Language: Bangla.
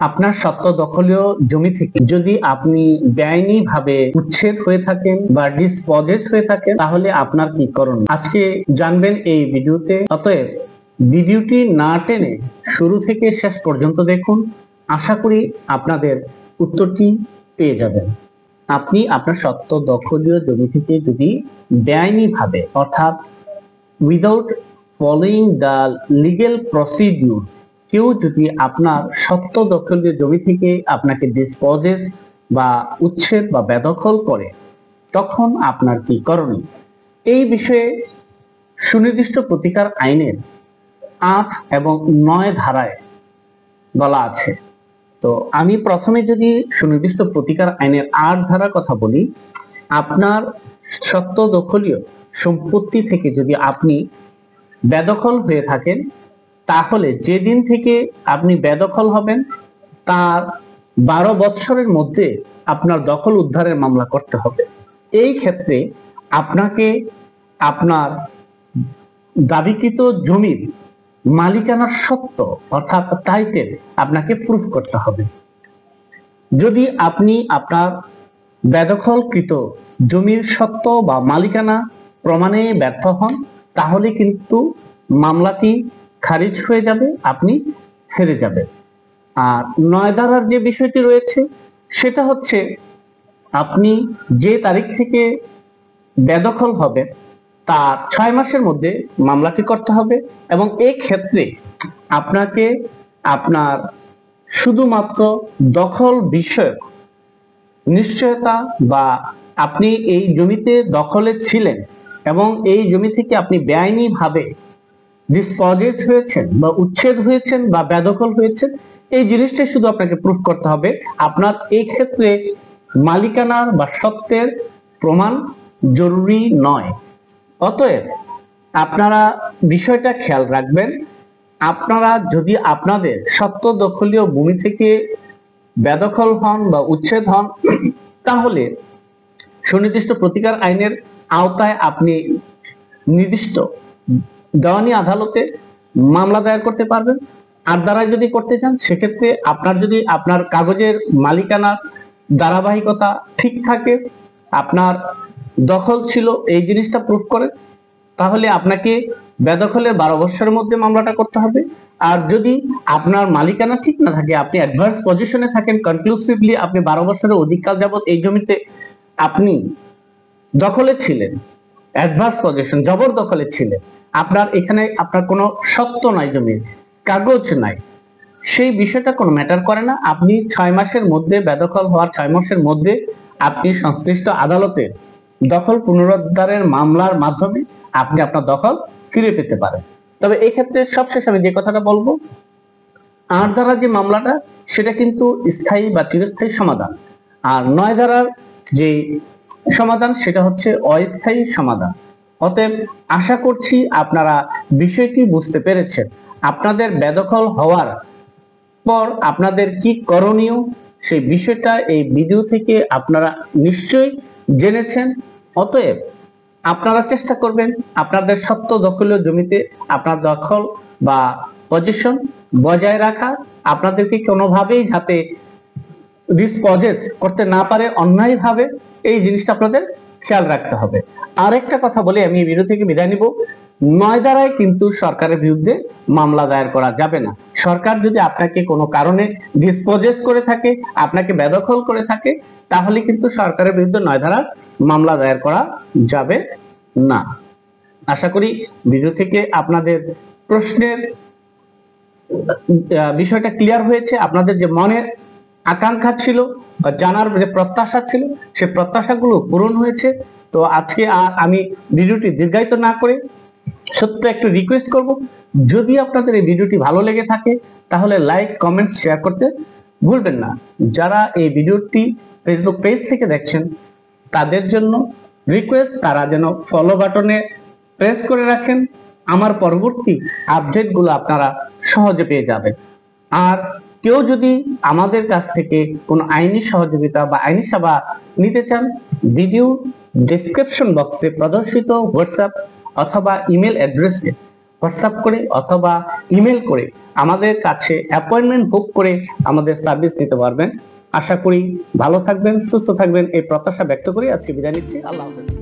আপনার সত্ত্ব দখলীয় জমি থেকে যদি আপনি বেআইনি ভাবে উচ্ছেদ হয়ে থাকেন বা ডিসপজেস হয়ে থাকেন তাহলে আপনার কি করণীয় আজকে জানবেন এই ভিডিওতে। অতএব ভিডিওটি না টেনে শুরু থেকে শেষ পর্যন্ত দেখুন, আশা করি আপনাদের উত্তরটি পেয়ে যাবেন। আপনি আপনার সত্ত্ব দখলীয় জমি থেকে যদি বেআইনি ভাবে অর্থাৎ without following the legal procedure কেউ যদি আপনার সত্ত্ব দখলীয় জমি থেকে আপনাকে ডিসপোজেস বা উচ্ছেদ বা বেদখল করে তখন আপনার কি করণীয় এই বিষয়ে সুনির্দিষ্ট প্রতিকার আইনের 8 এবং 9 ধারায় বলা আছে। তো আমি প্রথমে যদি সুনির্দিষ্ট প্রতিকার আইনের 8 ধারার কথা বলি, আপনার সত্ত্ব দখলীয় সম্পত্তি থেকে যদি আপনি বেদখল হয়ে থাকেন তাহলে যেদিন থেকে আপনি বেদখল হবেন তার 12 বছরের মধ্যে আপনার দখল উদ্ধারের মামলা করতে হবে। এই ক্ষেত্রে আপনাকে আপনার দাবিকৃত জমির মালিকানার সত্ত্ব অর্থাৎ টাইটেল আপনাকে প্রুফ করতে হবে। যদি আপনি আপনার বেদখলকৃত জমির সত্ত্ব বা মালিকানা প্রমাণে ব্যর্থ হন তাহলে কিন্তু মামলাটি খারিজ হয়ে যাবে, আপনি হেরে যাবেন। আর 9 ধারার যে বিষয়টি রয়েছে সেটা হচ্ছে আপনি যে তারিখ থেকে বেদখল হবে তার 6 মাসের মধ্যে মামলাটি করতে হবে এবং এই ক্ষেত্রে আপনাকে আপনার শুধুমাত্র দখল বিষয়ক নিশ্চয়তা বা আপনি এই জমিতে দখলে ছিলেন এবং এই জমি থেকে আপনি বেআইনি ভাবে ডিসপোজেস হয়েছেন বা উচ্ছেদ হয়েছেন বা বেদখল হয়েছেন এই জিনিসটাই শুধু আপনাকে প্রুফ করতে হবে। আপনার এই ক্ষেত্রে মালিকানার বা সত্ত্বের প্রমাণ জরুরি নয়। অতএব আপনারা বিষয়টা খেয়াল রাখবেন, আপনারা যদি আপনাদের সত্ত্ব দখলীয় ভূমি থেকে বেদখল হন বা উচ্ছেদ হন তাহলে সুনির্দিষ্ট প্রতিকার আইনের আওতায় আপনি নির্দিষ্ট দেওয়ানি আদালতে মামলা দায়ের করতে পারবেন। আর দ্বারা যদি করতে চান সেক্ষেত্রে আপনার যদি আপনার কাগজের মালিকানার ধারাবাহিকতা ঠিক থাকে, আপনার দখল ছিল এই জিনিসটা প্রুফ করে, তাহলে আপনাকে বেদখলের 12 বছরের মধ্যে মামলাটা করতে হবে। আর যদি আপনার মালিকানা ঠিক না থাকে, আপনি অ্যাডভার্স পজিশনে থাকেন, কনক্লুসিভলি আপনি 12 বছরের অধিককাল যাবত এই জমিতে আপনি দখলে ছিলেন, অ্যাডভার্স পজিশন জবরদখলে ছিলেন, আপনার এখানে আপনার কোনো সত্ত্ব নাই, জমির কাগজ নাই, সেই বিষয়টা কোনো ম্যাটার করে না। আপনি 6 মাসের মধ্যে বেদখল হওয়ার 6 মাসের মধ্যে আপনি সংশ্লিষ্ট আদালতে দখল পুনরুদ্ধারের মামলার মাধ্যমে আপনি আপনার দখল ফিরে পেতে পারেন। তবে এই ক্ষেত্রে সবশেষ আমি যে কথাটা বলবো, 8 ধারার যে মামলাটা সেটা কিন্তু স্থায়ী বা চিরস্থায়ী সমাধান, আর 9 ধারার যে সমাধান সেটা হচ্ছে অস্থায়ী সমাধান। অতএব আশা করছি আপনারা বিষয়টি বুঝতে পেরেছেন। আপনাদের বেদখল হওয়ার পর আপনাদের কি করণীয় সেই বিষয়টা এই ভিডিও থেকে আপনারা নিশ্চয়ই জেনেছেন। অতএব আপনারা চেষ্টা করবেন আপনাদের সত্ত্ব দখলীয় জমিতে আপনার দখল বা পজিশন বজায় রাখা, আপনাদেরকে কোনোভাবেই যাতে ডিসপোজেস করতে না পারে অন্যায়ভাবে, এই জিনিসটা আপনাদের খেয়াল রাখতে হবে। আরেকটা কথা বলে আমি এই ভিডিও থেকে বিদায় নিব, 9 ধারায় কিন্তু সরকারের বিরুদ্ধে মামলা দায়ের করা যাবে না। সরকার যদি আপনাকে কোনো কারণে ডিসপোজেস করে থাকে, আপনাকে বেদখল করে থাকে, তাহলে কিন্তু সরকারের বিরুদ্ধে 9 ধারার মামলা দায়ের করা যাবে না। আশা করি ভিডিও থেকে আপনাদের প্রশ্নের বিষয়টা ক্লিয়ার হয়েছে। আপনাদের যে মনের আকাঙ্ক্ষা ছিল বা জানার যে প্রত্যাশা ছিল সেই প্রত্যাশাগুলো পূরণ হয়েছে। তো আজকে আমি ভিডিওটি দীর্ঘায়িত না করে সত্য একটু রিকোয়েস্ট করব, যদি আপনাদের এই ভিডিওটি ভালো লেগে থাকে তাহলে লাইক, কমেন্ট, শেয়ার করতে ভুলবেন না। যারা এই ভিডিওটি ফেসবুক পেজ থেকে দেখছেন তাদের জন্য রিকোয়েস্ট, তারা যেন ফলো বাটনে প্রেস করে রাখেন, আমার পরবর্তী আপডেটগুলো আপনারা সহজে পেয়ে যাবেন। আর কেউ যদি আমাদের কাছ থেকে কোনো আইনি সহযোগিতা বা আইনি সেবা নিতে চান, ভিডিও ডেসক্রিপশন বক্সে প্রদর্শিত হোয়াটসঅ্যাপ অথবা ইমেল অ্যাড্রেসে হোয়াটসঅ্যাপ করে অথবা ইমেল করে আমাদের কাছে অ্যাপয়েন্টমেন্ট বুক করে আমাদের সার্ভিস নিতে পারবেন। আশা করি ভালো থাকবেন, সুস্থ থাকবেন এই প্রত্যাশা ব্যক্ত করে আজকে বিদায় নিচ্ছি। আল্লাহ হাফেজ।